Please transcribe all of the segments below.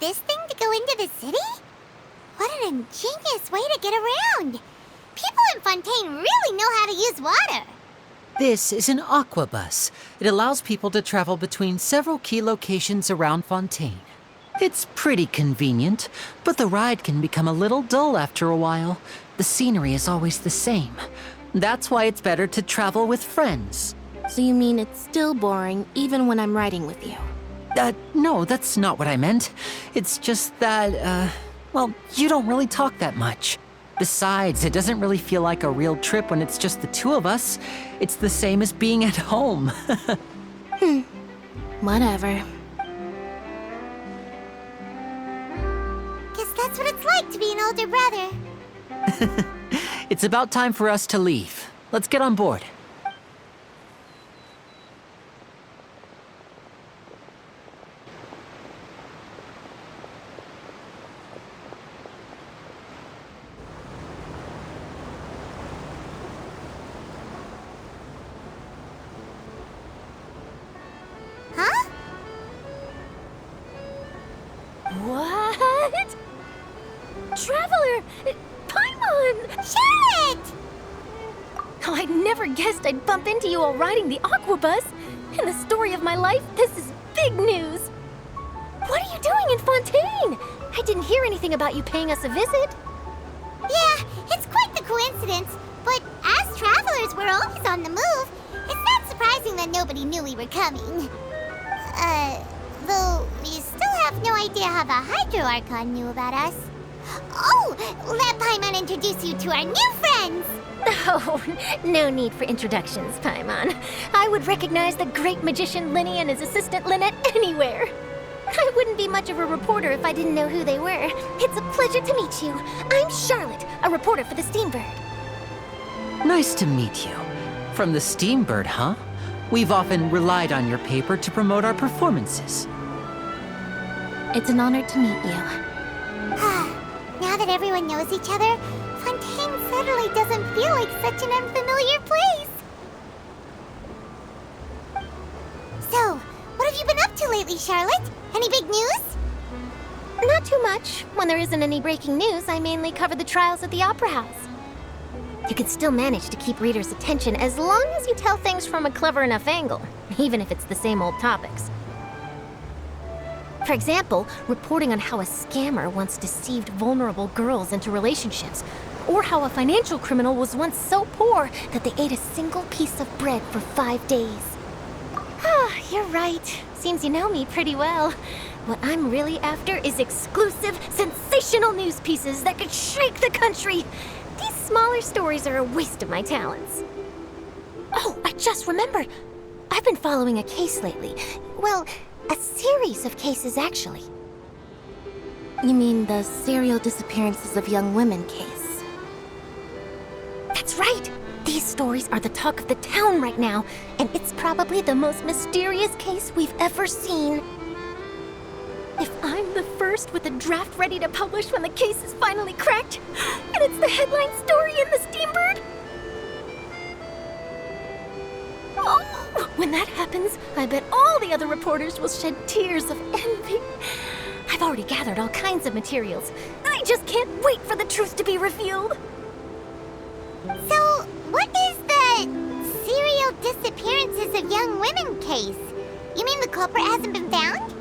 this thing to go into the city? What an ingenious way to get around! People in Fontaine really know how to use water! This is an aquabus. It allows people to travel between several key locations around Fontaine. It's pretty convenient, but the ride can become a little dull after a while. The scenery is always the same. That's why it's better to travel with friends. So you mean it's still boring even when I'm riding with you? No, that's not what I meant. It's just that, well, you don't really talk that much. Besides, it doesn't really feel like a real trip when it's just the two of us. It's the same as being at home. Whatever. Guess that's what it's like to be an older brother. It's about time for us to leave. Let's get on board. Huh? What? Traveler! Paimon! Charlotte! Oh, I never guessed I'd bump into you while riding the aquabus. In the story of my life, this is big news. What are you doing in Fontaine? I didn't hear anything about you paying us a visit. Yeah, it's quite the coincidence, but as travelers, we're always on the move. It's not surprising that nobody knew we were coming. Though we still have no idea how the Hydro Archon knew about us. Oh, let Paimon introduce you to our new friends! Oh, no need for introductions, Paimon. I would recognize the great magician Linny and his assistant Lynette anywhere. I wouldn't be much of a reporter if I didn't know who they were. It's a pleasure to meet you. I'm Charlotte, a reporter for the Steambird. Nice to meet you. From the Steambird, huh? We've often relied on your paper to promote our performances. It's an honor to meet you. Now that everyone knows each other, Fontaine suddenly doesn't feel like such an unfamiliar place. So, what have you been up to lately, Charlotte? Any big news? Not too much. When there isn't any breaking news, I mainly cover the trials at the Opera House. You can still manage to keep readers' attention as long as you tell things from a clever enough angle, even if it's the same old topics. For example, reporting on how a scammer once deceived vulnerable girls into relationships, or how a financial criminal was once so poor that they ate a single piece of bread for 5 days. Ah, you're right. Seems you know me pretty well. What I'm really after is exclusive, sensational news pieces that could shake the country. These smaller stories are a waste of my talents. Oh, I just remembered. I've been following a case lately. Well, a series of cases, actually. You mean the serial disappearances of young women case? That's right! These stories are the talk of the town right now, and it's probably the most mysterious case we've ever seen. If I'm the first with a draft ready to publish when the case is finally cracked, and it's the headline story in the Steambird, oh, when that happens, I bet all the other reporters will shed tears of envy. I've already gathered all kinds of materials. I just can't wait for the truth to be revealed. So, what is the serial disappearances of young women case? You mean the culprit hasn't been found?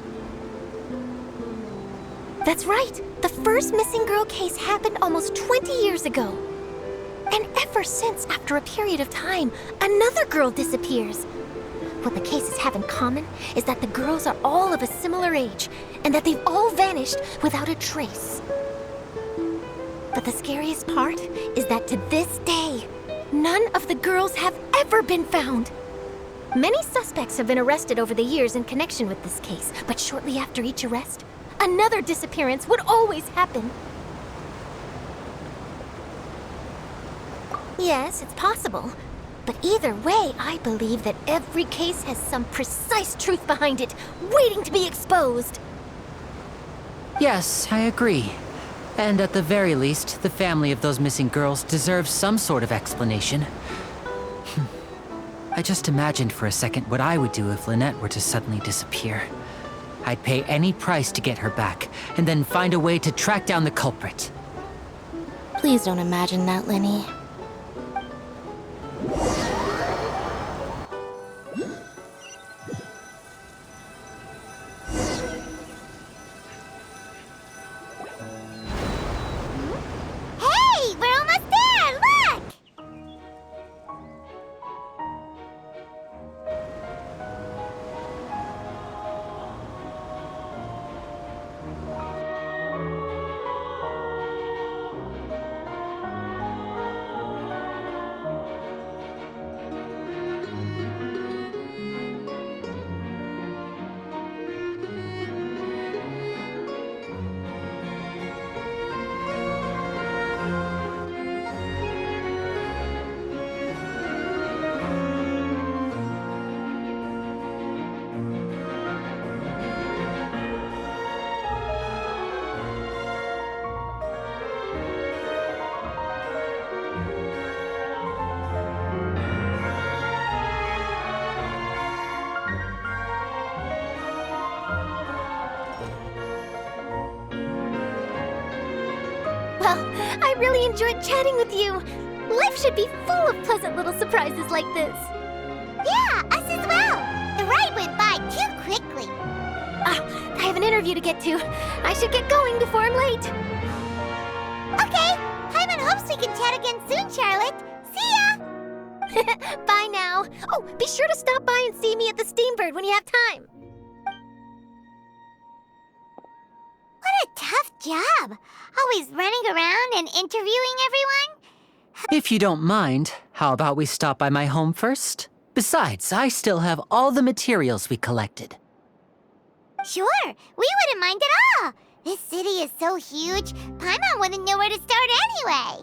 That's right. The first missing girl case happened almost 20 years ago. And ever since, after a period of time, another girl disappears. What the cases have in common is that the girls are all of a similar age, and that they've all vanished without a trace. But the scariest part is that to this day, none of the girls have ever been found. Many suspects have been arrested over the years in connection with this case, but shortly after each arrest, another disappearance would always happen. Yes, it's possible. But either way, I believe that every case has some precise truth behind it, waiting to be exposed. Yes, I agree. And at the very least, the family of those missing girls deserves some sort of explanation. I just imagined for a second what I would do if Lynette were to suddenly disappear. I'd pay any price to get her back, and then find a way to track down the culprit. Please don't imagine that, Lenny. Hey, we're almost there! Look! Well, I really enjoyed chatting with you. Life should be full of pleasant little surprises like this. Yeah, us as well. The ride went by too quickly. I have an interview to get to. I should get going before I'm late. Okay, Paimon hopes we can chat again soon, Charlotte. See ya! Bye now. Oh, be sure to stop by and see me at the Steambird when you have time. What a tough job. Always running around and interviewing everyone. If you don't mind, how about we stop by my home first? Besides, I still have all the materials we collected. Sure, we wouldn't mind at all. This city is so huge, Paimon wouldn't know where to start anyway.